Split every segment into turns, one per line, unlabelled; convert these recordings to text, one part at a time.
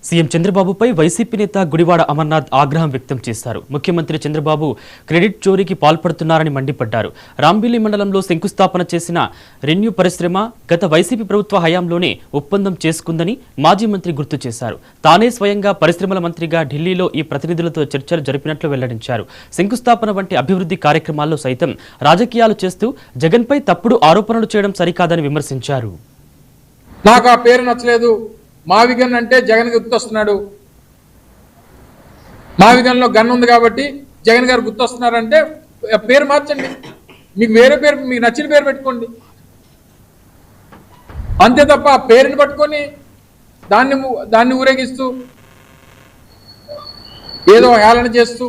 CM చంద్రబాబుపై YCP నేత గుడివాడ అమర్నాథ్ ఆగ్రహం వ్యక్తం చేశారు. ముఖ్యమంత్రి చంద్రబాబు క్రెడిట్ చోరీకి పాల్పడుతున్నారని మండిపడ్డారు. రాంబిల్లి మండలంలో శంకుస్థాపన చేసిన రెన్యూ పరిశ్రమ గత వైసీపీ ప్రభుత్వ హయాంలోనే ఒప్పందం చేసుకుందని మాజీ మంత్రి గుర్తు చేశారు. తానే స్వయంగా పరిశ్రమల మంత్రిగా ఢిల్లీలో ఈ ప్రతినిధులతో చర్చలు జరిపినట్లు వెల్లడించారు. శంకుస్థాపన వంటి అభివృద్ధి కార్యక్రమాల్లో సైతం రాజకీయాలు చేస్తూ జగన్పై తప్పుడు ఆరోపణలు చేయడం సరికాదని విమర్శించారు.
నాకు ఆ పేరు నచ్చలేదు, మావిగన్ అంటే జగన్ గుర్తొస్తున్నాడు, మావిగన్లో గన్ ఉంది కాబట్టి జగన్ గారు గుర్తొస్తున్నారంటే పేరు మార్చండి, మీకు వేరే పేరు, మీకు నచ్చిన పేరు పెట్టుకోండి అంతే తప్ప ఆ పేరుని పట్టుకొని దాన్ని ఊరేగిస్తూ ఏదో హేళన చేస్తూ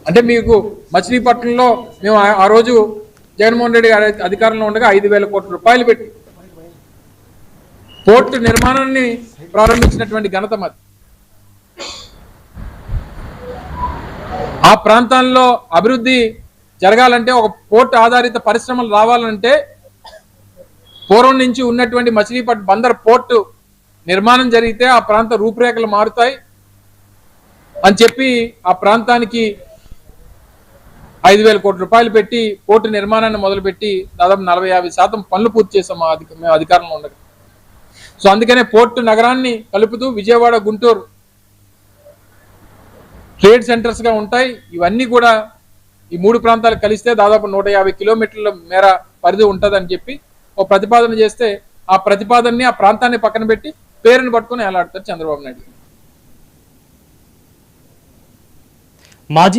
అంటే మీకు మచిలీపట్నంలో మేము ఆ రోజు జగన్మోహన్ రెడ్డి గారి అధికారంలో ఉండగా 5,000 కోట్ల రూపాయలు పెట్టి పోర్టు నిర్మాణాన్ని ప్రారంభించినటువంటి ఘనత మాది. ఆ ప్రాంతాల్లో అభివృద్ధి జరగాలంటే ఒక పోర్టు ఆధారిత పరిశ్రమలు రావాలంటే పూర్వం నుంచి ఉన్నటువంటి మచిలీపట్నం బందర్ పోర్టు నిర్మాణం జరిగితే ఆ ప్రాంత రూపురేఖలు మారుతాయి అని చెప్పి ఆ ప్రాంతానికి 5,000 కోట్ల రూపాయలు పెట్టి పోర్టు నిర్మాణాన్ని మొదలుపెట్టి దాదాపు 40-50% పనులు పూర్తి చేసాం మేము అధికారంలో ఉండగా. సో అందుకనే పోర్టు నగరాన్ని కలుపుతూ విజయవాడ, గుంటూరు ట్రేడ్ సెంటర్స్ గా ఉంటాయి. ఇవన్నీ కూడా ఈ 3 ప్రాంతాలు కలిస్తే దాదాపు 150 కిలోమీటర్ల మేర పరిధి ఉంటుందని చెప్పి ఒక ప్రతిపాదన చేస్తే ఆ ప్రతిపాదనని ఆ ప్రాంతాన్ని పక్కన పెట్టి పేరుని పట్టుకుని ఎలాడతారు చంద్రబాబు నాయుడు.
మాజీ